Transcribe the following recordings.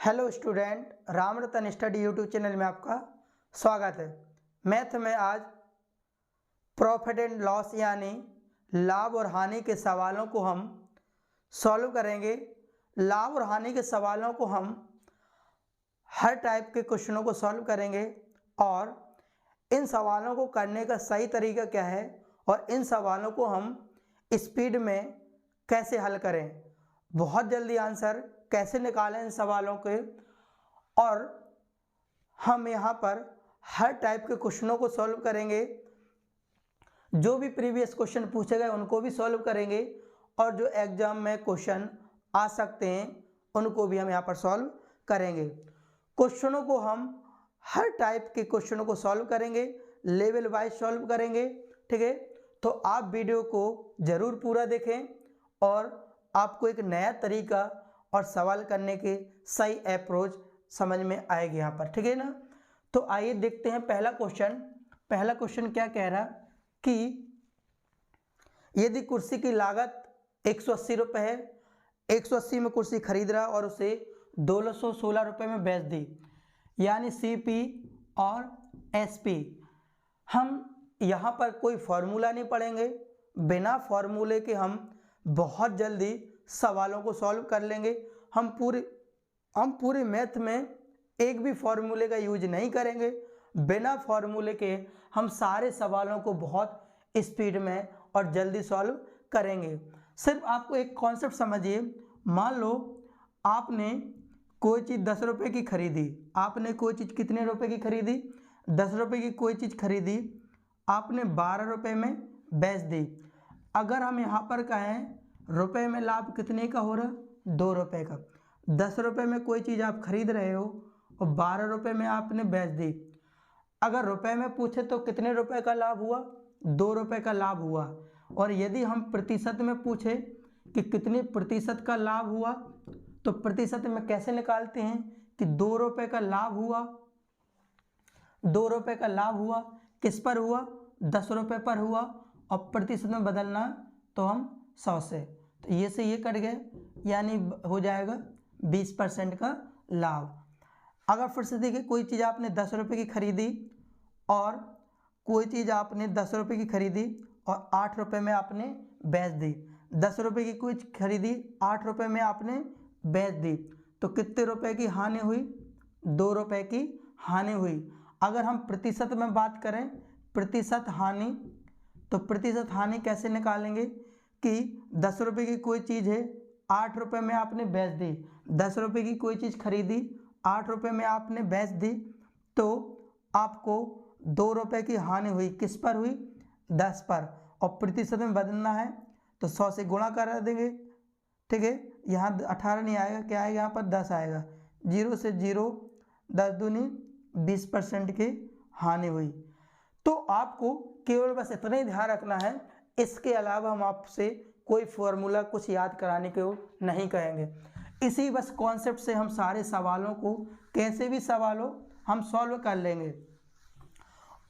Hello student, Ram रतन study YouTube channel में आपका स्वागत है। मैथ में आज प्रॉफिट एंड लॉस यानी लाभ और हानि के सवालों को हम सॉल्व करेंगे। लाभ और हानि के सवालों को हम हर टाइप के क्वेश्चनों को सॉल्व करेंगे और इन सवालों को करने का सही तरीका क्या है और इन सवालों को हम स्पीड में कैसे हल करें, बहुत जल्दी आंसर कैसे निकालें इन सवालों के। और हम यहाँ पर हर टाइप के क्वेश्चनों को सॉल्व करेंगे, जो भी प्रीवियस क्वेश्चन पूछे गए उनको भी सॉल्व करेंगे और जो एग्जाम में क्वेश्चन आ सकते हैं उनको भी हम यहाँ पर सॉल्व करेंगे। क्वेश्चनों को हम हर टाइप के क्वेश्चनों को सॉल्व करेंगे, लेवल वाइज सॉल्व करेंगे, ठीक है। तो आप वीडियो को ज़रूर पूरा देखें और आपको एक नया तरीका और सवाल करने के सही अप्रोच समझ में आएगी यहाँ पर, ठीक है ना। तो आइए देखते हैं पहला क्वेश्चन क्या कह रहा कि यदि कुर्सी की लागत 180 रुपये है, 180 में कुर्सी खरीद रहा और उसे 216 रुपये में बेच दी, यानी CP और SP। हम यहाँ पर कोई फार्मूला नहीं पढ़ेंगे, बिना फार्मूले के हम बहुत जल्दी सवालों को सॉल्व कर लेंगे। हम पूरे मैथ में एक भी फार्मूले का यूज नहीं करेंगे, बिना फार्मूले के हम सारे सवालों को बहुत स्पीड में और जल्दी सॉल्व करेंगे। सिर्फ आपको एक कॉन्सेप्ट समझिए, मान लो आपने कोई चीज़ 10 रुपये की खरीदी, आपने कोई चीज़ कितने रुपए की खरीदी, 10 रुपये की कोई चीज़ खरीदी, आपने 12 रुपये में बेच दी। अगर हम यहाँ पर कहें रुपए में लाभ कितने का हो रहा, 2 रुपये का। 10 रुपये में कोई चीज़ आप खरीद रहे हो और 12 रुपये में आपने बेच दी। अगर रुपए में पूछे तो कितने रुपए का लाभ हुआ, 2 रुपये का लाभ हुआ। और यदि हम प्रतिशत में पूछे कि कितने प्रतिशत का लाभ हुआ, तो प्रतिशत में कैसे निकालते हैं कि 2 रुपये का लाभ हुआ, 2 रुपये का लाभ हुआ किस पर हुआ, 10 रुपये पर हुआ, और प्रतिशत में बदलना तो हम 100 से, तो ये से ये कट गए, यानी हो जाएगा 20% का लाभ। अगर फिर से देखिए, कोई चीज़ आपने 10 रुपये की खरीदी और कोई चीज़ आपने 10 रुपये की खरीदी और 8 रुपये में आपने बेच दी। 10 रुपये की कोई खरीदी, 8 रुपये में आपने बेच दी, तो कितने रुपए की हानि हुई, 2 रुपये की हानि हुई। अगर हम प्रतिशत में बात करें, प्रतिशत हानि, तो प्रतिशत हानि कैसे निकालेंगे कि 10 रुपये की कोई चीज़ है, 8 रुपये में आपने बेच दी, 10 रुपये की कोई चीज़ खरीदी, 8 रुपये में आपने बेच दी, तो आपको 2 रुपये की हानि हुई, किस पर हुई, 10 पर। और प्रतिशत में बदलना है तो 100 से गुणा कर देंगे, ठीक है। यहाँ 18 नहीं आएगा, क्या आएगा यहाँ पर 10 आएगा, 0 से 0, 10 दूनी 20% की हानि हुई। तो आपको केवल बस इतना ही ध्यान रखना है, इसके अलावा हम आपसे कोई फॉर्मूला कुछ याद कराने को नहीं कहेंगे। इसी बस कॉन्सेप्ट से हम सारे सवालों को, कैसे भी सवाल हो, हम सॉल्व कर लेंगे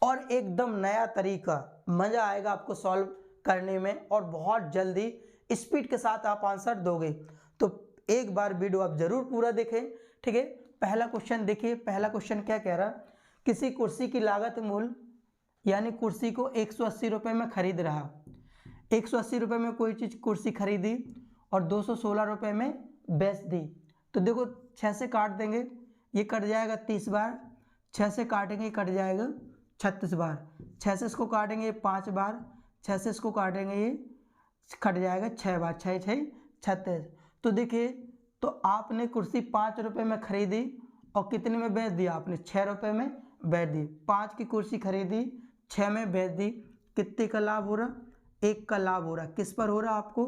और एकदम नया तरीका, मज़ा आएगा आपको सॉल्व करने में और बहुत जल्दी स्पीड के साथ आप आंसर दोगे। तो एक बार वीडियो आप ज़रूर पूरा देखें, ठीक है। पहला क्वेश्चन देखिए, पहला क्वेश्चन क्या कह रहा, किसी कुर्सी की लागत मूल्य, यानी कुर्सी को 180 रुपये में खरीद रहा, 180 रुपये में कोई चीज़ कुर्सी खरीदी और 216 रुपये में बेच दी। तो देखो 6 से काट देंगे, ये कट जाएगा 30 बार, 6 से काटेंगे कट जाएगा 36 बार, 6 से इसको काटेंगे 5 बार, 6 से इसको काटेंगे ये कट जाएगा 6 बार, 6 6 36। तो देखिए, तो आपने कुर्सी 5 रुपये में खरीदी और कितने में बेच दी, आपने 6 रुपये में बेच दी। 5 की कुर्सी खरीदी, 6 में बेच दी, कितने का लाभ हो रहा, 1 का लाभ हो रहा। किस पर हो रहा, आपको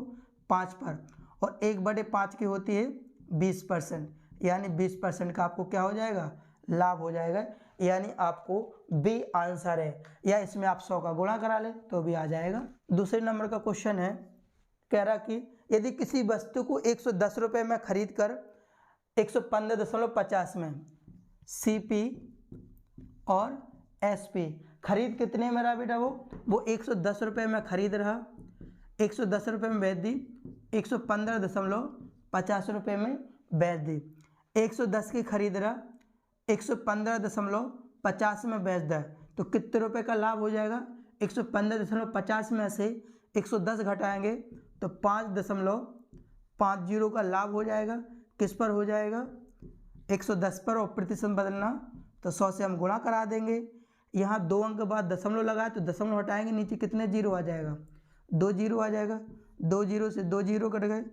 5 पर, और 1/5 की होती है 20%, यानी 20% का आपको क्या हो जाएगा, लाभ हो जाएगा। यानी आपको बी आंसर है, या इसमें आप 100 का गुणा करा ले तो भी आ जाएगा। दूसरे नंबर का क्वेश्चन है, कह रहा कि यदि किसी वस्तु को 110 रुपये में खरीद कर 115.50 में CP और SP, खरीद कितने में रहा बेटा, वो 110 रुपये में खरीद रहा, 110 रुपये में बेच दी, 115.50 रुपये में बेच दी। 110 की खरीद रहा, 115.50 में बेच रहा है, तो कितने रुपए का लाभ हो जाएगा? 115.50 में से 110 घटाएंगे तो 5.50 का लाभ हो जाएगा। किस पर हो जाएगा? 110 पर, और प्रतिशत बदलना तो 100 से हम गुणा करा देंगे। यहाँ 2 अंक के बाद दशमलव लगाए तो दशमलव हटाएंगे, नीचे कितने जीरो आ जाएगा? 2 जीरो आ जाएगा। 2 जीरो से 2 जीरो कट गए,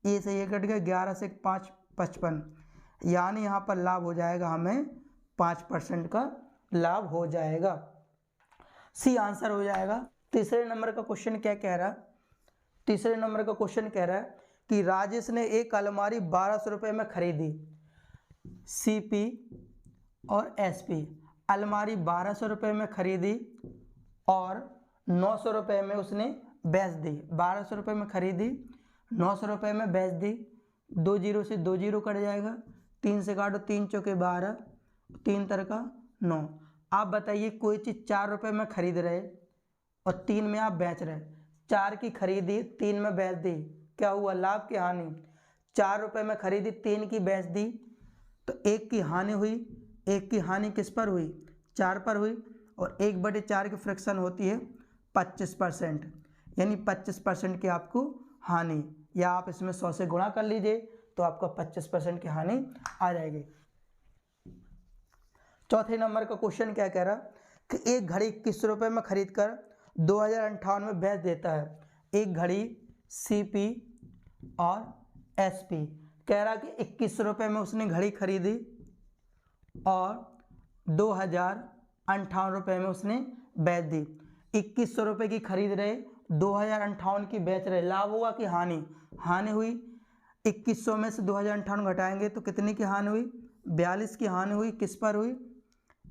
ए से ये कट गए, 11 से 5 55, यानी यहाँ पर लाभ हो जाएगा हमें 5% का लाभ हो जाएगा। सी आंसर हो जाएगा। तीसरे नंबर का क्वेश्चन क्या कह रहा है? तीसरे नंबर का क्वेश्चन कह रहा है कि राजेश ने एक अलमारी 1200 रुपये में खरीदी। सीपी और एसपी अलमारी 1200 रुपये में खरीदी और 900 रुपये में उसने बेच दी। 1200 रुपये में खरीदी, 900 रुपये में बेच दी। 2 जीरो से 2 जीरो कट जाएगा, 3 से काटो, 3 चौके 12, 3 तर का 9। आप बताइए कोई चीज़ 4 रुपये में खरीद रहे और 3 में आप बेच रहे। 4 की खरीदी, 3 में बेच दी, क्या हुआ? लाभ की हानि? 4 रुपये में खरीदी, 3 की बेच दी, तो 1 की हानि हुई। 1 की हानि किस पर हुई? 4 पर हुई, और 1/4 की फ्रैक्शन होती है 25%, यानी 25% की आपको हानि, या आप इसमें 100 से गुणा कर लीजिए तो आपका 25% की हानि आ जाएगी। चौथे नंबर का क्वेश्चन क्या कह रहा कि एक घड़ी 21 रुपये में खरीद कर 2058 में बेच देता है। एक घड़ी सीपी और एसपी कह रहा कि 21 रुपये में उसने घड़ी खरीदी और 2058 रुपये में उसने बेच दी। 2100 रुपये की खरीद रहे, 2058 की बेच रहे, लाभ हुआ कि हानि? हानि हुई। 2100 में से 2058 घटाएंगे तो कितने की हानि हुई? 42 की हानि हुई। किस पर हुई?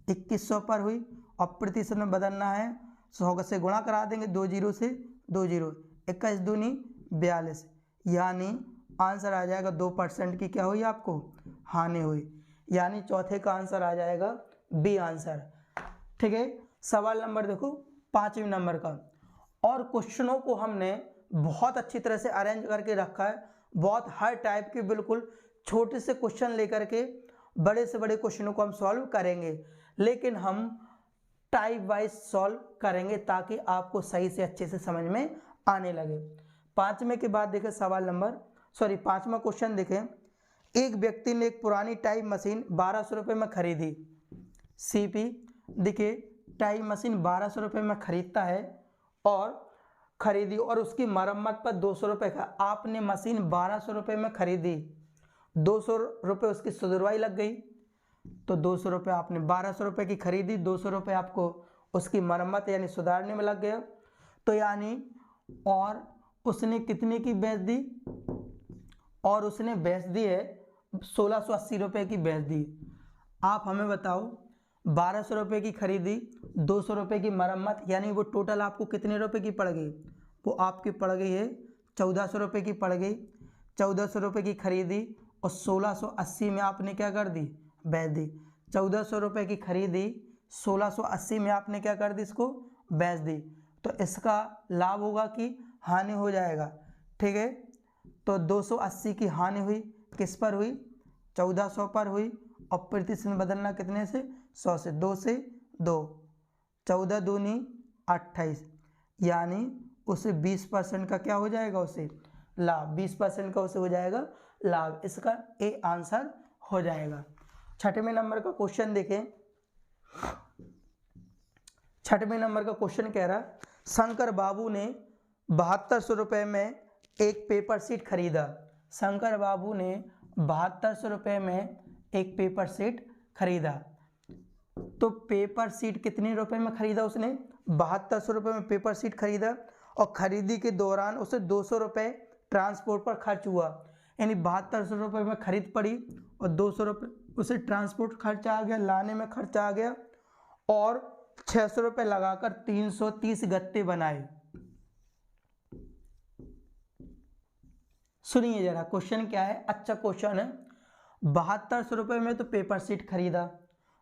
2100 पर हुई, और प्रतिशत में बदलना है, 100 से गुणा करा देंगे, 2 जीरो से 2 जीरो, 21 दूनी 42, यानी आंसर आ जाएगा 2% की क्या हुई? आपको हानि हुई, यानी चौथे का आंसर आ जाएगा बी आंसर। ठीक है। सवाल नंबर देखो 5वें नंबर का, और क्वेश्चनों को हमने बहुत अच्छी तरह से अरेंज करके रखा है। बहुत हर टाइप के बिल्कुल छोटे से क्वेश्चन लेकर के बड़े से बड़े क्वेश्चनों को हम सॉल्व करेंगे, लेकिन हम टाइप वाइज सॉल्व करेंगे ताकि आपको सही से अच्छे से समझ में आने लगे। 5वें के बाद देखें सवाल नंबर 5वां क्वेश्चन देखें। एक व्यक्ति ने एक पुरानी टाइप मशीन 1200 रुपये में खरीदी। सीपी देखिए टाइप मशीन 1200 रुपये में खरीदता है और खरीदी, और उसकी मरम्मत पर 200 रुपये का। आपने मशीन 1200 रुपये में खरीदी, 200 रुपये उसकी सुधरवाई लग गई, तो 200 रुपये आपने 1200 रुपये की खरीदी, 200 रुपये आपको उसकी मरम्मत यानी सुधारने में लग गया, तो यानी और उसने कितने की बेच दी? और उसने बेच दी है 1680 रुपये की बेच दी। आप हमें बताओ 1200 रुपये की खरीदी, 200 रुपये की मरम्मत, यानी वो टोटल आपको कितने रुपये की पड़ गई? वो आपकी पड़ गई है 1400 रुपये की पड़ गई। 1400 रुपये की खरीदी और 1680 में आपने क्या कर दी? बेच दी। 1400 रुपये की खरीदी, 1680 में आपने क्या कर दी? इसको बेच दी। तो इसका लाभ होगा कि हानि हो जाएगा? ठीक है, तो 280 की हानि हुई। किस पर हुई? 1400 पर हुई, और प्रतिशत में बदलना कितने से? 100 से। 2 से 2, 14 दूनी 28, यानी उसे 20% का क्या हो जाएगा? उसे लाभ, 20% का उसे हो जाएगा लाभ। इसका ए आंसर हो जाएगा। 6वें नंबर का क्वेश्चन देखें। 6वें नंबर का क्वेश्चन कह रहा शंकर बाबू ने 7200 रुपये में एक पेपर सीट खरीदा। शंकर बाबू ने 7200 रुपये में एक पेपर सीट खरीदा। तो पेपर सीट कितने रुपए में खरीदा उसने? 7200 रुपये में पेपर सीट खरीदा, और खरीदी के दौरान उसे 200 रुपये ट्रांसपोर्ट पर खर्च हुआ। यानी 7200 रुपये में खरीद पड़ी और 200 रुपये उसे ट्रांसपोर्ट खर्चा आ गया, लाने में खर्चा आ गया, और 600 रुपये लगाकर 330 गत्ते बनाए। सुनिए जरा क्वेश्चन क्या है, अच्छा क्वेश्चन है। 7200 रुपये में तो पेपर सीट खरीदा,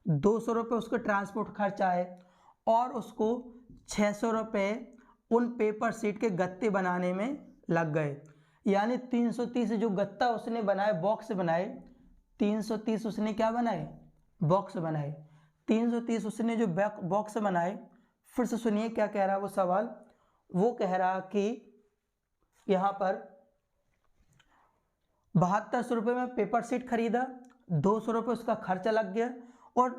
200 रुपये उसको ट्रांसपोर्ट खर्च आए, और उसको 600 रुपये उन पेपर सीट के गत्ते बनाने में लग गए। यानी 330 जो गत्ता उसने बनाए, बॉक्स बनाए, 330 उसने क्या बनाए, बॉक्स बनाए। 330 उसने जो बॉक्स बनाए, फिर से सुनिए क्या कह रहा है वो सवाल। वो कह रहा कि यहाँ पर 7200 रुपये में पेपर शीट खरीदा, 200 रुपये उसका खर्चा लग गया, और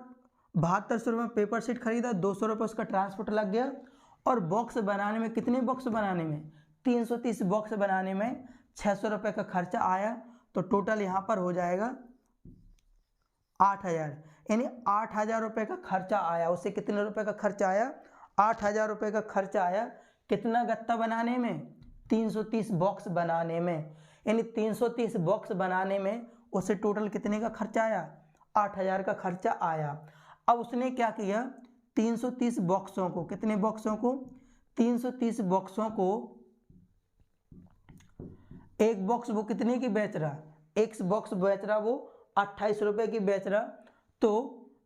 7200 रुपये में पेपर शीट खरीदा, 200 रुपये उसका ट्रांसपोर्ट लग गया, और बॉक्स बनाने में, कितने बॉक्स बनाने में, 330 बॉक्स बनाने में 600 रुपये का खर्चा आया। तो टोटल यहाँ पर हो जाएगा 8000, यानी 8000 रुपये का खर्चा आया। उसे कितने रुपए का खर्चा आया, 8000 रुपये का खर्चा आया। कितना गत्ता बनाने में, 330 बॉक्स बनाने में, यानी 330 बॉक्स बनाने में उसे टोटल कितने का खर्चा आया, 8000 का खर्चा आया। अब उसने क्या किया, 330 बॉक्सों को, कितने बॉक्सों को, 330 बॉक्सों को, एक बॉक्स वो कितने की बेच रहा, एक बॉक्स बेच रहा वो 28 रुपये की बेच रहा। तो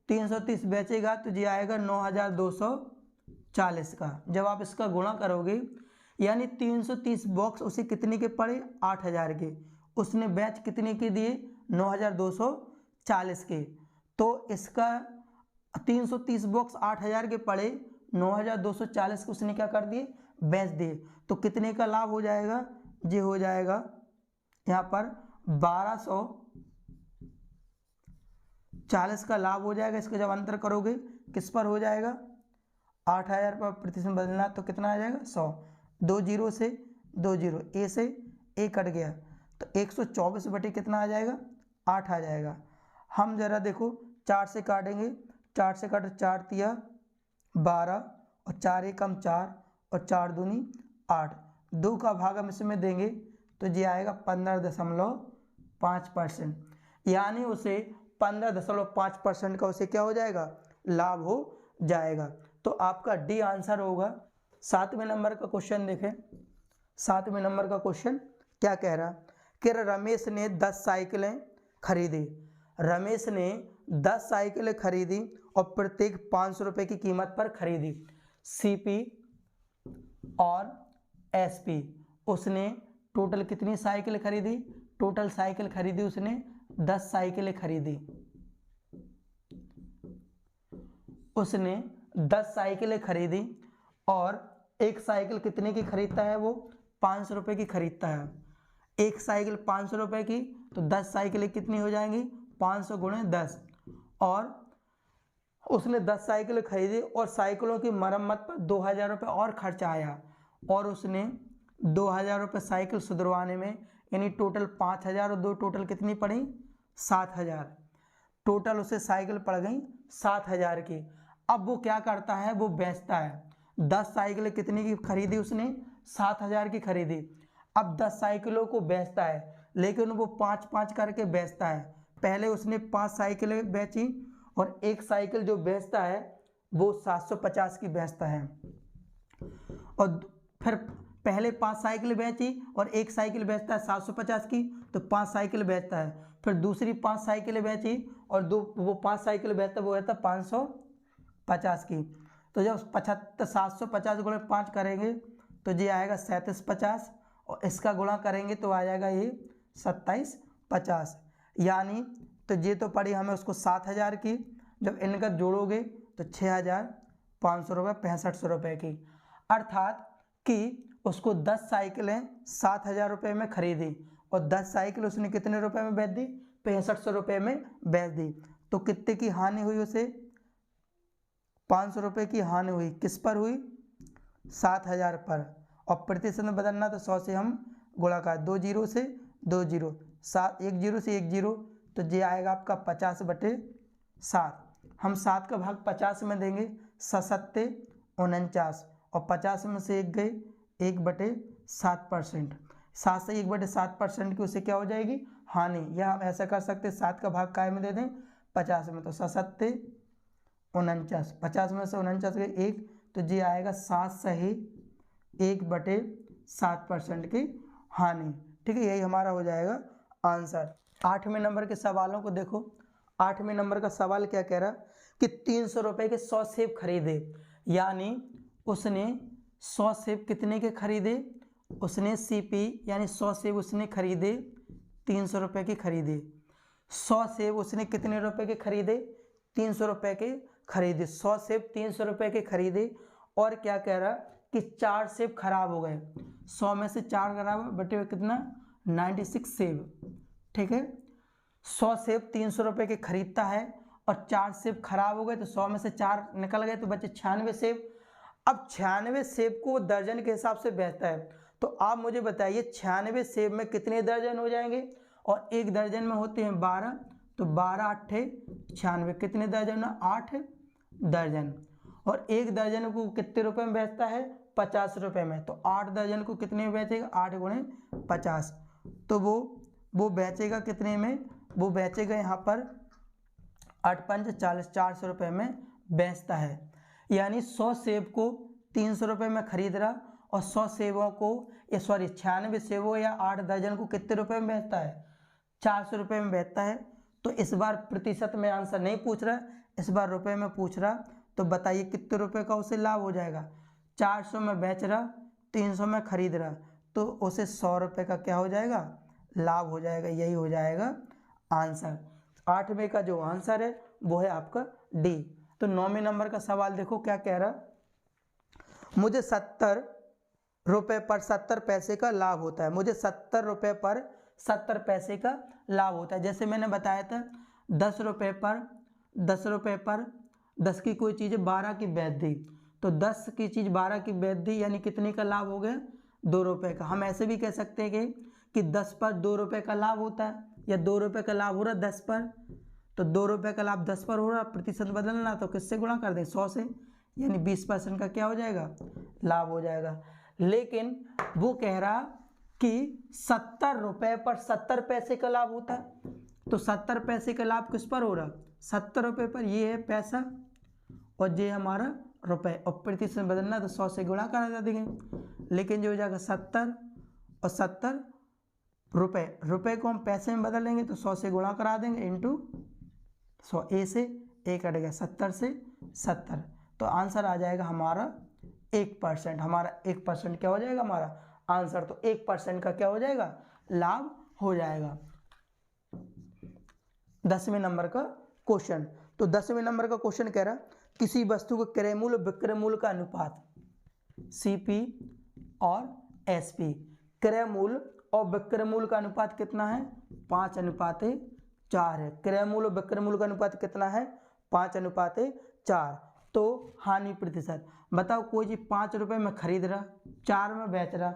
330 बेचेगा तो ये आएगा 9240 का। जब आप इसका गुणा करोगे, यानी 330 बॉक्स उसे कितने के पड़े, 8000 के। उसने बेच कितने के दिए, 9240 के। तो इसका 330 बॉक्स 8000 के पड़े, 9240 को उसने क्या कर दिए, बेच दिए। तो कितने का लाभ हो जाएगा, ये हो जाएगा यहाँ पर 1240 का लाभ हो जाएगा। इसको जब अंतर करोगे किस पर हो जाएगा, 8000 पर प्रतिशत बदलना तो कितना आ जाएगा, 100। 2 जीरो से 2 जीरो, ए से ए कट गया, तो 124 बटे कितना आ जाएगा, 8 आ जाएगा। हम जरा देखो 4 से काटेंगे, 4 से काटे 4 तिया 12, और 4 एकम 4, और 4 दूनी 8। 2 का भाग हम इसमें देंगे तो ये आएगा 15.5%, यानी उसे 15.5% का उसे क्या हो जाएगा, लाभ हो जाएगा। तो आपका डी आंसर होगा। 7वें नंबर का क्वेश्चन देखें। 7वें नंबर का क्वेश्चन क्या कह रहा कि रमेश ने 10 साइकिलें खरीदी। रमेश ने 10 साइकिलें खरीदी और प्रत्येक 500 रुपये की कीमत पर खरीदी। सीपी और एसपी, उसने टोटल कितनी साइकिल खरीदी, टोटल साइकिल खरीदी उसने 10 साइकिलें खरीदी। उसने 10 साइकिलें खरीदी और एक साइकिल कितने की खरीदता है, वो 500 रुपये की खरीदता है। एक साइकिल 500 रुपये की, तो 10 साइकिलें कितनी हो जाएंगी, 500 गुणे 10। और उसने 10 साइकिलें खरीदी और साइकिलों की मरम्मत पर 2000 रुपये और खर्चा आया, और उसने 2000 रुपये साइकिल सुधरवाने में, यानी टोटल 5000 और 2 टोटल कितनी पड़ी, 7000। टोटल उसे साइकिल पड़ गई 7000 की। अब वो क्या करता है, वो बेचता है। 10 साइकिलें कितने की खरीदी उसने, 7000 की खरीदी। अब 10 साइकिलों को बेचता है, लेकिन वो 5-5 करके बेचता है। पहले उसने 5 साइकिलें बेची, और एक साइकिल जो बेचता है वो 750 की बेचता है। और फिर पहले 5 साइकिल बेची और एक साइकिल बेचता है 750 की, तो 5 साइकिल बेचता है। फिर दूसरी 5 साइकिलें बेची और वो 5 साइकिल बेचता है, वो रहता 550 की। तो जब 750 गुणे 5 करेंगे तो ये आएगा 3750, और इसका गुणा करेंगे तो आ जाएगा ये 2750। यानी तो ये तो पड़ी हमें उसको 7000 की, जब इनका जोड़ोगे तो 6500 रुपये 6500 रुपये की। अर्थात कि उसको 10 साइकिलें 7000 रुपये में खरीदी, और 10 साइकिल उसने कितने रुपए में बेच दी, 6500 रुपये में बेच दी। तो कितने की हानि हुई उसे, 500 रुपये की हानि हुई। किस पर हुई, 7000 पर। और प्रतिशत में बदलना तो 100 से हम गुणा कर, 2 जीरो से 2 जीरो, 1 जीरो से 1 जीरो, तो ये आएगा आपका 50/7। हम 7 का भाग 50 में देंगे, 7×7=49, और 50 में से 1 गए, 1/7%। 7 से 1/7% की उसे क्या हो जाएगी, हानि। या हम ऐसा कर सकते हैं, 7 का भाग काय में दे दें, 50 में, तो 7×7=49, 50 में से 49 गए 1, तो ये आएगा 7 सही 1/7% की हानि। ठीक है, यही हमारा हो जाएगा आंसर। 8वें नंबर के सवालों को देखो। 8वें नंबर का सवाल क्या कह रहा कि 300 रुपये के 100 सेब खरीदे। यानी उसने 100 सेब कितने के खरीदे, उसने सीपी यानी 100 सेब उसने खरीदे 300 रुपये की खरीदे। 100 सेब उसने कितने रुपए के खरीदे? 300 रुपए के खरीदे। 100 सेब 300 रुपए के खरीदे। और क्या कह रहा कि 4 सेब खराब हो गए। 100 में से 4 खराब बटे हुए कितना? 96 सेब। ठीक है, 100 सेब 300 रुपए के खरीदता है और 4 सेब खराब हो गए, तो 100 में से 4 निकल गए तो बचे 96 सेब। अब 96 सेब को दर्जन के हिसाब से बेचता है, तो आप मुझे बताइए 96 सेब में कितने दर्जन हो जाएंगे? और एक दर्जन में होते हैं 12, तो 12 8 96, कितने दर्जन? 8 दर्जन। और एक दर्जन को कितने रुपए में बेचता है? 50 रुपए में। तो 8 दर्जन को कितने में बेचेगा? 8 गुणे 50, तो वो बेचेगा कितने में? वो बेचेगा यहाँ पर 8 पंच 40, 400 रुपये में बेचता है। यानी 100 सेब को 300 रुपये में खरीद रहा और 100 सेबों को 96 सेबों या 8 दर्जन को कितने रुपए में बेचता है? 400 रुपये में बेचता है। तो इस बार प्रतिशत में आंसर नहीं पूछ रहा, इस बार रुपए में पूछ रहा। तो बताइए कितने रुपए का उसे लाभ हो जाएगा? 400 में बेच रहा, 300 में खरीद रहा, तो उसे 100 रुपये का क्या हो जाएगा? लाभ हो जाएगा। यही हो जाएगा आंसर। 8वें का जो आंसर है वो है आपका डी। तो 9वें नंबर का सवाल देखो क्या कह रहा, मुझे 70 रुपये पर 70 पैसे का लाभ होता है। मुझे 70 रुपये पर 70 पैसे का लाभ होता है। जैसे मैंने बताया था 10 रुपये पर 10 की कोई चीज़ 12 की बेच दी, तो 10 की चीज़ 12 की बेच दी, यानी कितने का लाभ हो गया? 2 रुपये का। हम ऐसे भी कह सकते हैं कि 10 पर 2 रुपये का लाभ होता है, या 2 रुपये का लाभ हो रहा है 10 पर, तो 2 रुपये का लाभ 10 पर हो रहा है। प्रतिशत बदलना तो किससे गुणा कर दें? 100 से, यानी 20% का क्या हो जाएगा? लाभ हो जाएगा। लेकिन वो कह रहा कि 70 रुपये पर 70 पैसे का लाभ होता है, तो 70 पैसे का लाभ किस पर हो रहा? 70 रुपये पर। ये है पैसा और ये हमारा रुपए, और प्रतिशत बदलना तो 100 से गुणा करा देंगे। लेकिन जो हो जाएगा 70 और 70 रुपये, रुपये को हम पैसे में बदलेंगे तो 100 से गुणा करा देंगे इंटू 100। ए से ए कट गया, 70 से 70, तो आंसर आ जाएगा हमारा 1%। हमारा 1% क्या हो जाएगा हमारा आंसर? तो 1% का क्या हो जाएगा? लाभ हो जाएगा। 10वें नंबर का क्वेश्चन। तो 10वें नंबर का क्वेश्चन कह रहा किसी वस्तु के क्रय मूल्य विक्रय मूल्य का अनुपात सीपी और एसपी। क्रय मूल्य और विक्रय मूल्य का अनुपात कितना है? 5:4 है। क्रय मूल्य और विक्रय मूल्य का अनुपात कितना है? 5:4। तो हानि प्रतिशत बताओ, कोई चीज 5 रुपये में खरीद रहा, 4 में बेच रहा,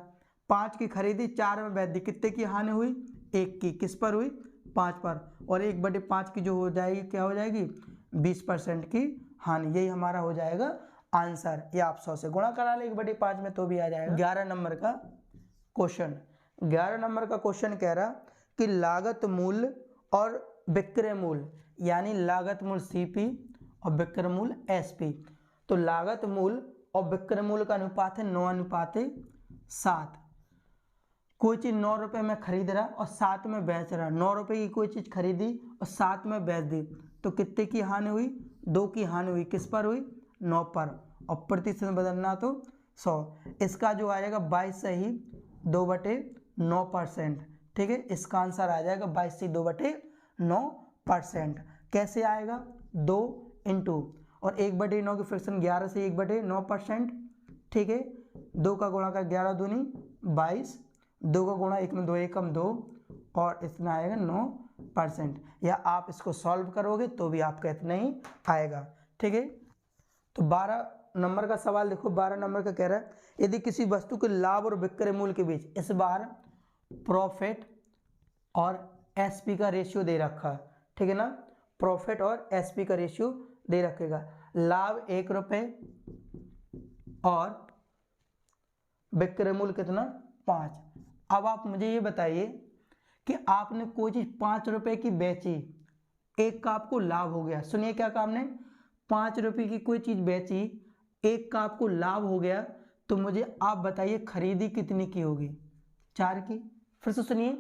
5 की खरीदी 4 में बेच दी, कितने की हानि हुई? 1 की। किस पर हुई? 5 पर। और 1/5 की जो हो जाएगी क्या हो जाएगी? 20% की हानि। यही हमारा हो जाएगा आंसर। या आप 100 से गुणा करा ले 1/5 में तो भी आ जाएगा। 11 नंबर का क्वेश्चन। 11 नंबर का क्वेश्चन कह रहा कि लागत मूल्य और विक्रय मूल्य, यानी लागत मूल्य सीपी और विक्रय मूल्य एसपी। तो लागत मूल्य और विक्रय मूल्य का अनुपात है 9:7। कोई चीज 9 रुपये में खरीद रहा और 7 में बेच रहा। 9 रुपये की कोई चीज खरीदी और 7 में बेच दी, तो कितने की हानि हुई? 2 की हानि हुई। किस पर हुई? 9 पर। और प्रतिशत बदलना तो 100। इसका जो आ जाएगा 22 से ही 2/9%। ठीक है, इसका आंसर आ जाएगा 22 से 2/9%। कैसे आएगा? 2 इंटू और 1/9 की फ्रैक्शन 11 से 1/9%। ठीक है, 2 का गुणा कर 11 दूनी 22, 2 का गुणा 1 में 2 एकम 2, और इतना आएगा 9%। या आप इसको सॉल्व करोगे तो भी आपका इतना ही आएगा। ठीक है, तो 12 नंबर का सवाल देखो। 12 नंबर का कह रहा है यदि किसी वस्तु के लाभ और विक्रय मूल्य के बीच, इस बार प्रॉफिट और एसपी का रेशियो दे रखा है। ठीक है ना, प्रॉफिट और एसपी का रेशियो दे रखेगा। लाभ 1 रुपये और विक्रय मूल्य कितना? 5। अब आप मुझे ये बताइए कि आपने कोई चीज 5 रुपये की बेची, एक का आपको लाभ हो गया। सुनिए क्या काम ने, 5 रुपये की कोई चीज बेची, एक का आपको लाभ हो गया, तो मुझे आप बताइए खरीदी कितनी की होगी? 4 की। फिर से सुनिए,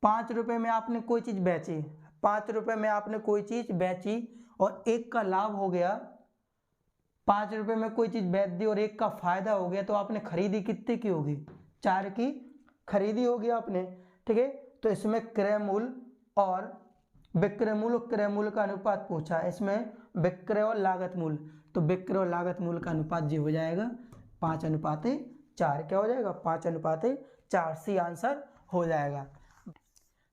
5 रुपये में आपने कोई चीज बेची, 5 रुपये में आपने कोई चीज बेची और एक का लाभ हो गया। 5 रुपये में कोई चीज बेच दी और एक का फायदा हो गया, तो आपने खरीदी कितने की होगी? 4 की खरीदी होगी आपने। ठीक है, तो इसमें क्रय मूल्य और विक्रय मूल्य और क्रय मूल्य का अनुपात पूछा है, इसमें विक्रय और लागत मूल्य, तो विक्रय और लागत मूल्य का अनुपात जो हो जाएगा 5:4। क्या हो जाएगा? 5:4। सी आंसर हो जाएगा।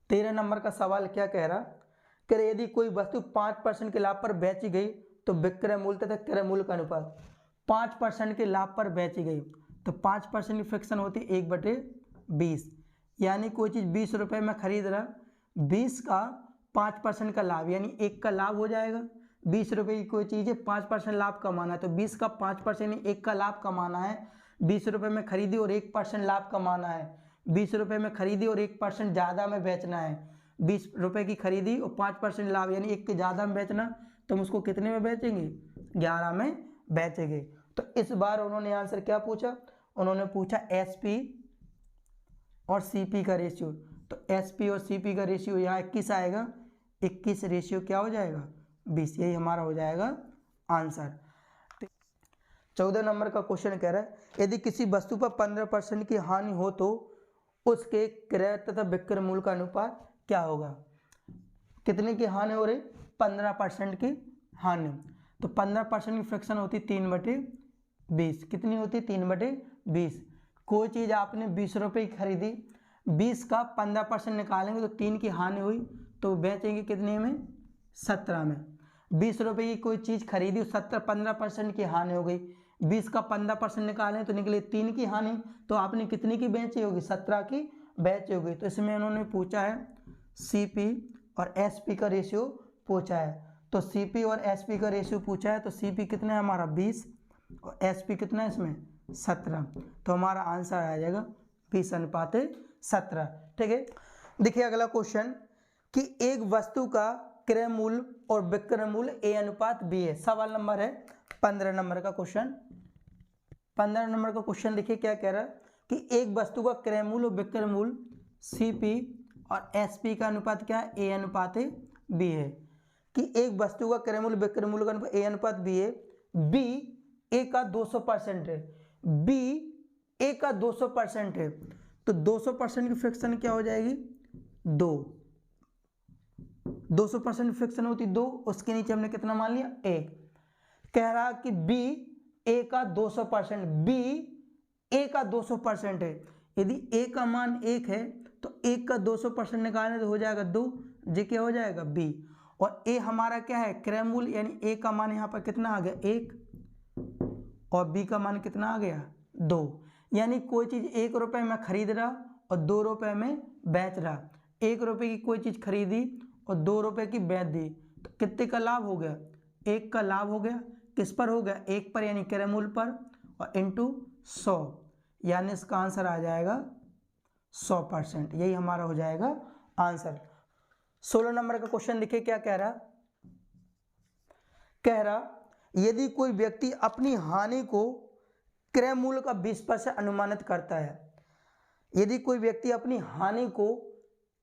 13 नंबर का सवाल क्या कह रहा कि यदि कोई वस्तु 5% के लाभ पर बेची गई तो विक्रय मूल्य तथा क्रय मूल्य का अनुपात। 5% के लाभ पर बेची गई तो 5% की फ्रैक्शन होती है 1/20, यानी कोई चीज़ 20 रुपये में खरीद रहा, 20 का 5% का लाभ यानी 1 का लाभ हो जाएगा। 20 रुपये की कोई चीज़ है, 5% लाभ कमाना है, तो 20 का 5% यानी 1 का लाभ कमाना है। 20 रुपये में खरीदी और 1% लाभ कमाना है। 20 रुपये में खरीदी और 1% ज़्यादा में बेचना है। 20 रुपये की खरीदी और 5% लाभ यानी 1 के ज़्यादा में बेचना, तो हम उसको कितने में बेचेंगे? 11 में बेचेंगे। तो इस बार उन्होंने आंसर क्या पूछा? उन्होंने पूछा एसपी और सीपी का रेशियो। तो एसपी और सीपी का रेशियो यहाँ 21 आएगा, 21 रेशियो क्या हो जाएगा? 20। यही हमारा हो जाएगा आंसर। 14 नंबर का क्वेश्चन कह रहा है यदि किसी वस्तु पर 15% की हानि हो तो उसके क्रय तथा विक्रय मूल्य का अनुपात क्या होगा? कितने की हानि हो रही? 15% की हानि। तो 15% की फ्रैक्शन होती 3/20। कितनी होती? 3/20। कोई चीज़ आपने 20 रुपये की खरीदी, 20 का 15% निकालेंगे तो 3 की हानि हुई, तो बेचेंगे कितने में? 17 में। 20 रुपये की कोई चीज़ खरीदी, 15% की हानि हो गई, 20 का 15% निकालें तो निकले 3 की हानि, तो आपने कितनी की बेची होगी? 17 की बेची होगी। तो इसमें उन्होंने पूछा है सीपी और एसपी का रेशियो पूछा है। तो सीपी और एसपी का रेशियो पूछा है, तो सीपी कितना है हमारा? 20 और एसपी कितना है इसमें? 17। तो हमारा आंसर आ जाएगा 20:17। ठीक है। देखिए अगला क्वेश्चन कि एक वस्तु का क्रय मूल्य और विक्रय मूल्य A/B है। सवाल नंबर है 15 नंबर का क्वेश्चन। 15 नंबर का क्वेश्चन देखिए क्या कह रहा है कि एक वस्तु का क्रय मूल्य और विक्रय मूल्य सीपी और एसपी का अनुपात क्या है? A/B है। कि एक वस्तु का क्रय मूल्य विक्रय मूल्य का अनुपात A/B है। बी ए का 200% है, बी ए का 200% है, तो 200% की फ्रैक्शन क्या हो जाएगी? 2। 200% फ्रैक्शन होती 2, उसके नीचे हमने कितना मान लिया? 1। कह रहा कि बी ए का 200%, बी ए का 200% है। यदि ए का मान 1 है तो 1 का 200% निकालने तो हो जाएगा 2, जे क्या हो जाएगा? बी। और ए हमारा क्या है? क्रय मूल्य, यानी ए का मान यहाँ पर कितना आ गया? 1, और बी का मान कितना आ गया? 2। यानी कोई चीज़ 1 रुपये में खरीद रहा और 2 रुपये में बेच रहा। 1 रुपये की कोई चीज़ खरीदी और 2 रुपये की बेच दी, तो कितने का लाभ हो गया? 1 का लाभ हो गया। किस पर हो गया? 1 पर, यानी क्रय मूल्य पर, और इंटू 100, यानी इसका आंसर आ जाएगा 100%। यही हमारा हो जाएगा आंसर। 16 नंबर का क्वेश्चन देखिए क्या कह रहा। कह रहा यदि कोई व्यक्ति अपनी हानि को क्रय मूल्य का 20% अनुमानित करता है, यदि कोई व्यक्ति अपनी हानि को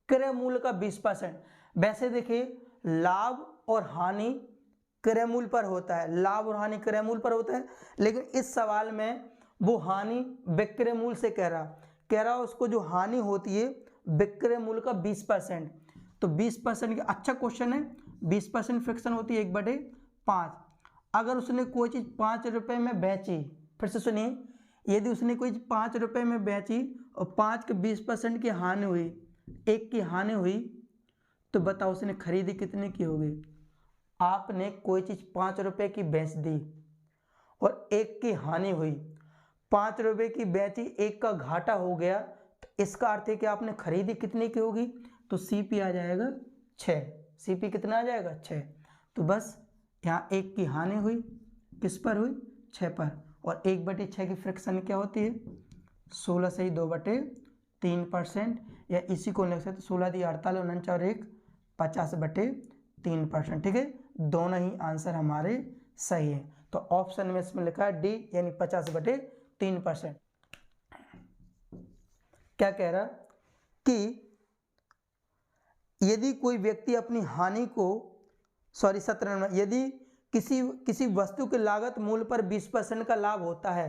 क्रय मूल्य का 20%, वैसे देखिए लाभ और हानि क्रय मूल्य पर होता है, लाभ और हानि क्रय मूल्य पर होता है, लेकिन इस सवाल में वो हानि विक्रय मूल्य से कह रहा उसको जो हानि होती है विक्रय मूल्य का 20%, तो 20% की अच्छा क्वेश्चन है। 20% फ्रैक्शन होती है 1/5। अगर उसने कोई चीज़ 5 रुपये में बेची, फिर से सुनिए, यदि उसने कोई 5 रुपये में बेची और 5 के 20% की हानि हुई, 1 की हानि हुई, तो बताओ उसने खरीदी कितने की होगी? आपने कोई चीज़ 5 रुपये की बेच दी और 1 की हानि हुई, 5 रुपये की बेची, 1 का घाटा हो गया, तो इसका अर्थ है कि आपने खरीदी कितने की होगी? तो सीपी आ जाएगा 6। सीपी कितना आ जाएगा? 6। तो बस यहाँ 1 की हानि हुई, किस पर हुई? 6 पर, और 1/6 की फ्रैक्शन क्या होती है? 16 से ही 2/3%, या इसी को लिख सकते 16 × 48 49 और 1 50/3%। ठीक है, दोनों ही आंसर हमारे सही है। तो ऑप्शन में इसमें लिखा है डी, यानी 50/3%। क्या कह रहा कि यदि कोई व्यक्ति अपनी हानि को 17 में, यदि किसी वस्तु के लागत मूल्य पर 20% का लाभ होता है,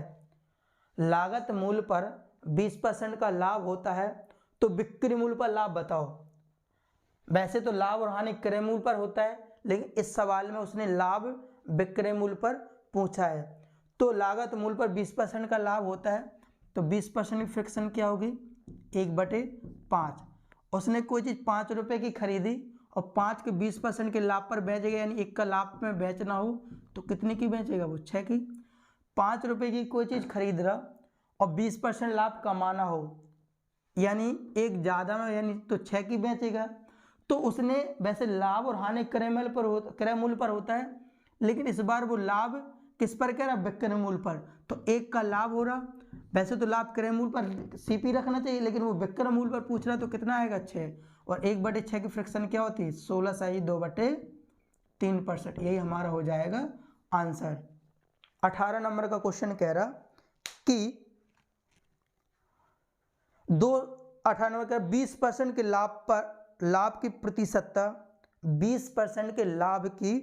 लागत मूल्य पर 20% का लाभ होता है, तो बिक्री मूल्य पर लाभ बताओ। वैसे तो लाभ और हानि क्रय मूल्य पर होता है, लेकिन इस सवाल में उसने लाभ विक्रय मूल्य पर पूछा है। तो लागत मूल्य पर 20% का लाभ होता है, तो 20% की फ्रैक्शन क्या होगी, 1/5। उसने कोई चीज़ 5 रुपये की खरीदी और 5 के 20% के लाभ पर बेचेगा, यानी 1 का लाभ में बेचना हो तो कितने की बेचेगा, वो 6 की। 5 रुपये की कोई चीज़ खरीद रहा और 20% लाभ कमाना हो, यानी एक ज़्यादा में, यानी तो 6 की बेचेगा। तो उसने वैसे लाभ और हानि क्रय मूल्य पर होता है, लेकिन इस बार वो लाभ किस पर कह रहा, विक्रय मूल्य पर। तो 1 का लाभ हो रहा, वैसे तो लाभ क्रय मूल्य पर सीपी रखना चाहिए, लेकिन वो विक्रय मूल्य पर पूछ रहा है, तो कितना आएगा, 6। और 1/6 की फ्रैक्शन क्या होती है, 16 सही 2/3%। यही हमारा हो जाएगा आंसर। 18 नंबर का क्वेश्चन कह रहा कि 18 का 20% के लाभ की प्रतिशतता, 20% के लाभ की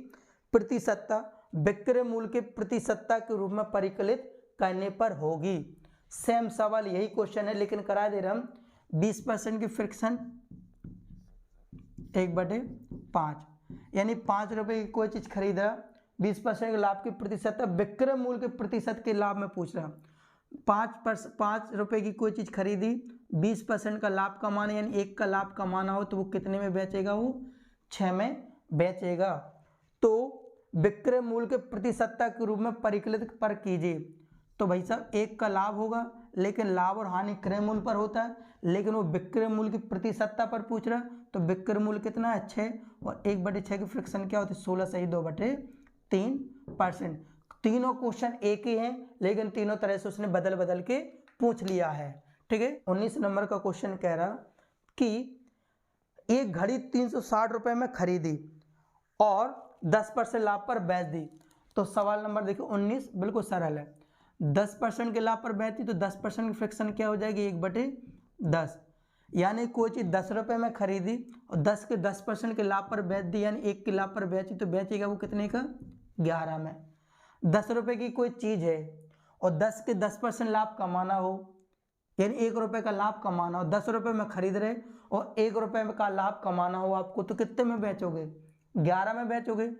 प्रतिशतता विक्रय मूल्य के प्रतिशतता के रूप में परिकलित करने पर होगी। सेम सवाल यही क्वेश्चन है, लेकिन करा दे रहे हम 20% की फ्रैक्शन 1/5, यानी 5 रुपए की कोई चीज खरीद रहा, 20% के लाभ की प्रतिशतता विक्रय मूल्य के प्रतिशत के लाभ में पूछ रहा। 5 रुपए की कोई चीज खरीदी, 20% का लाभ कमाना, यानी 1 का लाभ कमाना हो, तो वो कितने में बेचेगा, वो 6 में बेचेगा। तो विक्रय मूल्य के प्रतिशतता के रूप में परिकलित पर कीजिए। तो भाई साहब 1 का लाभ होगा, लेकिन लाभ और हानि क्रय मूल्य पर होता है, लेकिन वो विक्रय मूल्य की प्रतिशतता पर पूछ रहा है, तो विक्रय मूल्य कितना है, 6, और 1/6 की फ्रैक्शन क्या होती है, 16 सही 2/3%। तीनों क्वेश्चन एक ही हैं, लेकिन तीनों तरह से उसने बदल बदल के पूछ लिया है। ठीक है। 19 नंबर का क्वेश्चन कह रहा कि एक घड़ी 360 रुपए में खरीदी और 10% लाभ पर बेच दी। तो सवाल नंबर देखिए 19 बिल्कुल सरल है। 10% के लाभ पर बेचती तो 10% की फ्रैक्शन क्या हो जाएगी, 1/10। यानी कोई चीज़ 10 रुपये में खरीदी और 10 के 10% के लाभ पर बेच दी, यानी 1 के लाभ पर बेची, तो बेचेगा वो कितने का, 11 में। 10 रुपये की कोई चीज़ है और 10 के 10% लाभ कमाना हो, यानी 1 रुपये का लाभ कमाना हो, 10 रुपये में खरीद रहे और 1 रुपये का लाभ कमाना हो आपको, तो कितने में बेचोगे, 11 में बेचोगे।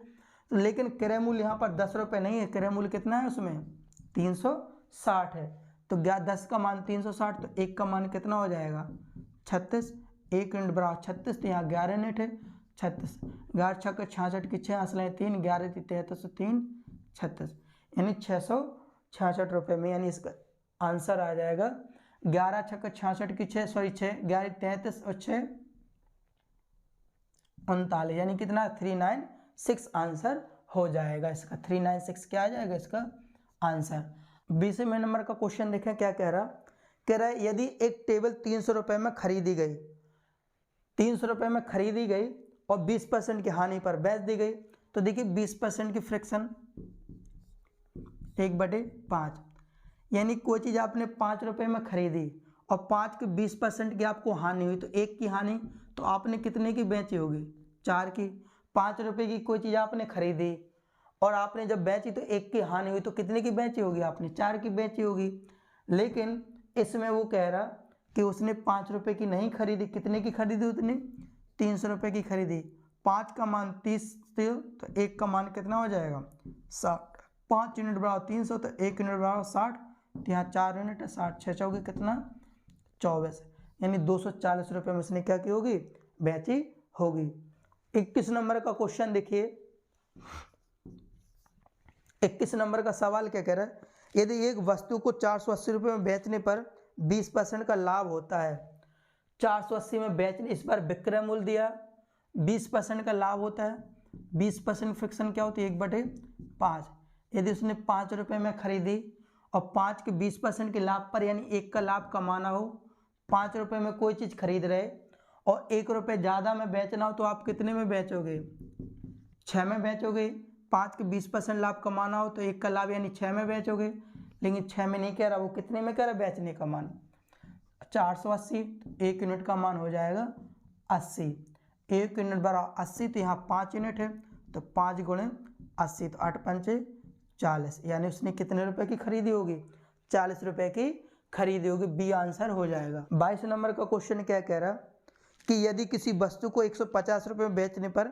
लेकिन क्रय मूल्य यहाँ पर 10 रुपये नहीं है, क्रय मूल्य कितना है उसमें, 360 है। तो 10 का मान 360, तो 1 का मान कितना हो जाएगा, 36। 1 × बराबर 36, तो यहाँ 11 नेट है, 36। 11 छक्के 66 की 6 असलें 3, 11 33 3 36, यानी 666 रुपये में, यानी इसका आंसर आ जाएगा 11 छक्के 66 की 6, सॉरी 6, 11 33 और 6 39, यानी कितना 396 आंसर हो जाएगा इसका। 396 क्या आ जाएगा इसका आंसर। 20वें नंबर का क्वेश्चन देखें क्या कह रहा है यदि एक टेबल 300 रुपये में खरीदी गई, 300 रुपये में खरीदी गई और 20% की हानि पर बेच दी गई, तो देखिए 20% की फ्रैक्शन 1/5, यानी कोई चीज़ आपने 5 रुपये में खरीदी और 5 के 20% की आपको हानि हुई, तो 1 की हानि, तो आपने कितने की बेची होगी, 4 की। 5 रुपये की कोई चीज़ आपने खरीदी और आपने जब बेची तो 1 की हानि हुई, तो कितने की बेची होगी आपने, 4 की बेची होगी। लेकिन इसमें वो कह रहा कि उसने 5 रुपये की नहीं खरीदी, कितने की खरीदी उसने, 300 रुपये की खरीदी। 5 का मान 30, तो 1 का मान कितना हो जाएगा, 60। 5 यूनिट बराबर 300, तो 1 यूनिट बराबर 60, तो यहाँ 4 यूनिट है, 60 6 चौकी कितना 24, यानी 240 रुपये में उसने क्या की होगी, बेची होगी। 21 नंबर का क्वेश्चन देखिए। 21 नंबर का सवाल क्या कह रहा है, यदि एक वस्तु को 480 रुपये में बेचने पर 20% का लाभ होता है, 480 में बेचने, इस बार विक्रय मूल्य दिया, 20% का लाभ होता है, 20% फ्रैक्शन क्या होती है, 1/5। यदि उसने 5 रुपये में खरीदी और 5 के 20% के लाभ पर, यानी 1 का लाभ कमाना हो, 5 रुपये में कोई चीज़ खरीद रहे और 1 रुपये ज़्यादा में बेचना हो, तो आप कितने में बेचोगे, 6 में बेचोगे। 5 के 20% लाभ कमाना हो तो 1 का लाभ, यानी 6 में बेचोगे। लेकिन 6 में नहीं कह रहा, वो कितने में कह रहा बेचने का मान, 480, 1 यूनिट का मान हो जाएगा 80। 1 यूनिट बराबर 80, तो यहाँ 5 यूनिट है, तो 5 × 80, तो 8 पंचे 40, यानी उसने कितने रुपए की खरीदी होगी, 40 रुपए की खरीदी होगी। बी आंसर हो जाएगा। 22 नंबर का क्वेश्चन क्या कह रहा कि यदि किसी वस्तु को 150 रुपये में बेचने पर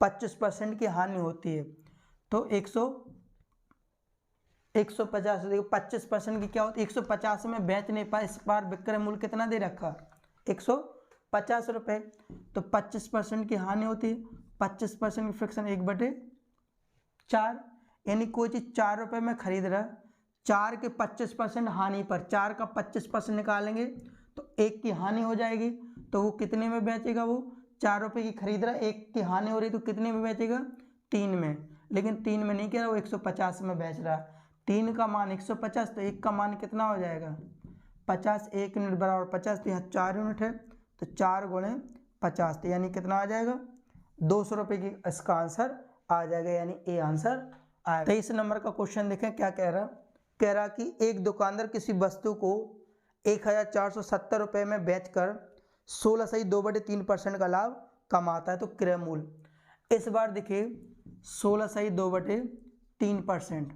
25% की हानि होती है, तो 150 देखो 25% की क्या होती है, 150 में बेचने पर इस बार विक्रय मूल्य कितना दे रखा, 150 रुपये, तो 25% की हानि होती है, 25% की फ्रैक्शन 1/4, यानी कोई चीज़ 4 रुपये में खरीद रहा, 4 के 25% हानि पर 4 का 25% निकालेंगे तो 1 की हानि हो जाएगी, तो वो कितने में बेचेगा, वो 4 रुपये की खरीद रहा, 1 की हानि हो रही तो कितने में बेचेगा, 3 में, लेकिन 3 में नहीं कह रहा, वो 150 में बेच रहा, 3 का मान 150, तो 1 का मान कितना हो जाएगा 50, 1 यूनिट बराबर 50, तो यहाँ 4 यूनिट है, तो 4 गुणे 50, तो यानी कितना आ जाएगा 200 रुपये की इसका आंसर आ जाएगा, यानी ए आंसर आएगा। 23 नंबर का क्वेश्चन देखें क्या कह रहा कि एक दुकानदार किसी वस्तु को 1470 रुपये में बेचकर 16.2/3% का लाभ कमाता है, तो क्रय मूल्य इस बार देखिए 16.2/3%,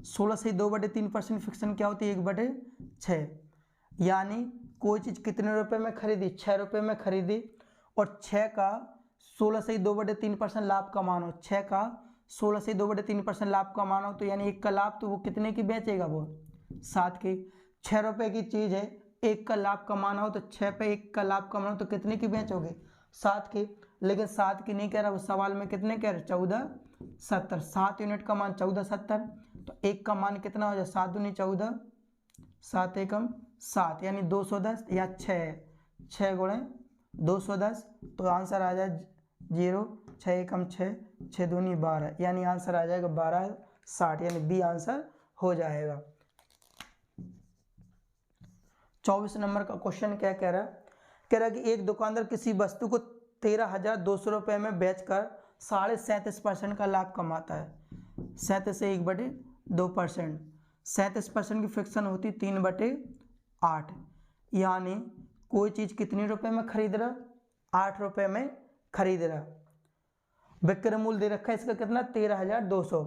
16.2/3% फिक्सन क्या होती है 1/6, यानी कोई चीज़ कितने रुपए में खरीदी, 6 रुपये में खरीदी, और 6 का 16.2/3% लाभ कमाना, 6 का 16.2/3% लाभ कमाना हो, तो यानी 1 का लाभ, तो वो कितने की बेचेगा, वो 7 की, 6 रुपये की चीज़ है, 1 का लाभ कमाना हो तो 6 पे 1 का लाभ कमाना हो तो कितने की बेचोगे, 7 की, लेकिन 7 की नहीं कह रहा, वो सवाल में कितने कह रहे 1470, 7 यूनिट का मान 1470, तो 1 का मान कितना हो जाए 7 दूनी 14, 7 एकम 7, यानी 210, या 6 गुणे 210, तो आंसर आ जाए 0, 6 एकम 6, 6 दूनी 12, यानी आंसर आ जाएगा 1260, यानी बी आंसर हो जाएगा। 24 नंबर का क्वेश्चन क्या कह रहा कि एक दुकानदार किसी वस्तु को 13,200 रुपये में बेचकर 37.5% का लाभ कमाता है, 37 से 1/2%, 37% की फ्रैक्शन होती 3/8, यानी कोई चीज़ कितने रुपए में खरीद रहा, 8 रुपये में खरीद रहा, विक्रय मूल्य दे रखा है इसका कितना 13,200,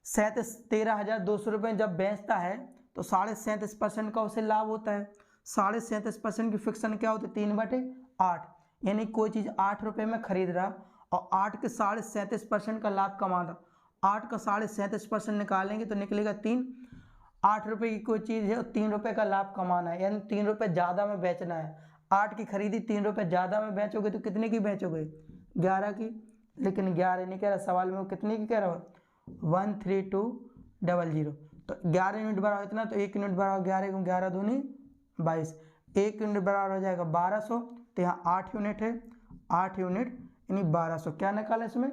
13,200 रुपये जब बेचता है तो 37.5% का उसे लाभ होता है, 37.5% की फ्रैक्शन क्या होती है 3/8, यानी कोई चीज़ 8 रुपये में खरीद रहा और 8 के 37.5% का लाभ कमा रहा, 8 का 37.5% निकालेंगे तो निकलेगा 3, 8 रुपये की कोई चीज़ है और 3 रुपये का लाभ कमाना है, यानी 3 रुपये ज़्यादा में बेचना है, 8 की खरीदी 3 रुपये ज़्यादा में बेचोगे तो कितने की बेचोगे 11 की, लेकिन 11 नहीं कह रहा सवाल में, वो कितने की कह रहा हो 13200, तो 11 यूनिट बराबर इतना, तो 1 यूनिट बराबर 11 को 11 दूनी 22, 1 यूनिट बराबर हो जाएगा 1200, तो यहाँ 8 यूनिट है, 8 यूनिट यानी 1200, क्या निकाला इसमें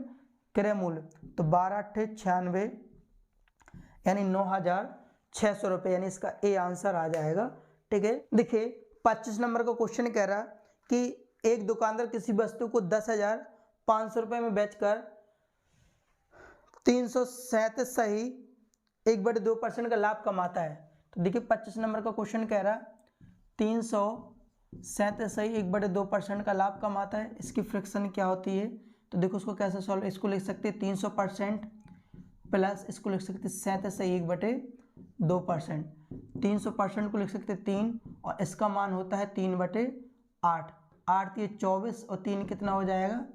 क्रय मूल्य, तो 12×8 = 96, यानी 9,600 रुपये, यानी इसका ए आंसर आ जाएगा। ठीक है, देखिए 25 नंबर का क्वेश्चन कह रहा कि एक दुकानदार किसी वस्तु को 10,500 रुपये में बेचकर 337.1/2% का लाभ कमाता है, तो देखिए 25 नंबर का क्वेश्चन कह रहा 337.1/2% का लाभ कमाता है, इसकी फ्रैक्शन क्या होती है, तो देखो उसको कैसे सॉल्व, इसको लिख सकते हैं 300% प्लस इसको लिख सकते 37.1/2%, 300% को लिख सकते 3 और इसका मान होता है 3/8, 8 ये 24 और 3 कितना हो जाएगा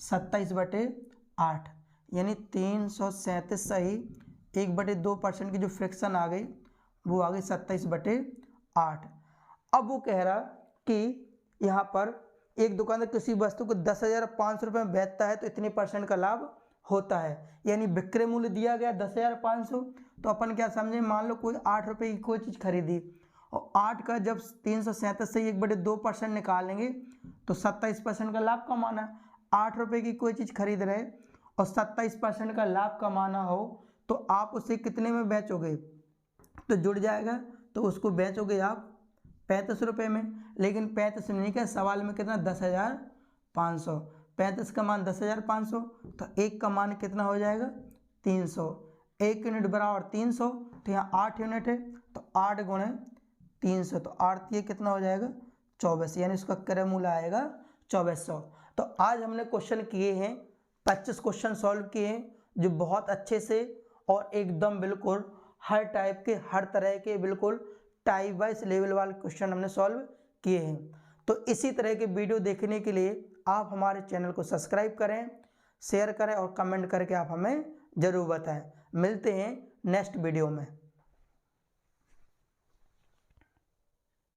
27/8, यानी 337.1/2% की जो फ्रैक्शन आ गई वो आ गई 27/8। अब वो कह रहा कि यहाँ पर एक दुकानदार किसी वस्तु को 10,500 रुपये में बेचता है तो इतने % का लाभ होता है, यानी विक्रय मूल्य दिया गया 10,500, तो अपन क्या समझे, मान लो कोई 8 रुपये की कोई चीज़ खरीदी और 8 का जब 337 से 1/2% निकालेंगे तो 27% का लाभ कमाना है, 8 रुपये की कोई चीज़ खरीद रहे और 27% का लाभ कमाना हो तो आप उसे कितने में बेचोगे, तो जुड़ जाएगा, तो उसको बेचोगे आप 35 रुपये में, लेकिन 35 में नहीं क्या सवाल में कितना 10,500, 35 का मान 10,500, तो 1 का मान कितना हो जाएगा 300, 1 यूनिट बराबर 300, तो यहाँ 8 यूनिट है, तो 8 गुणे 300, तो 8 ये कितना हो जाएगा 24, यानी उसका क्रय मूल्य आएगा 2400। तो आज हमने क्वेश्चन किए हैं 25 क्वेश्चन सॉल्व किए हैं, जो बहुत अच्छे से और एकदम बिल्कुल हर टाइप के हर तरह के बिल्कुल टाइप वाइज लेवल वाले क्वेश्चन हमने सॉल्व किए हैं। तो इसी तरह के वीडियो देखने के लिए आप हमारे चैनल को सब्सक्राइब करें, शेयर करें और कमेंट करके आप हमें ज़रूर बताएं। मिलते हैं नेक्स्ट वीडियो में।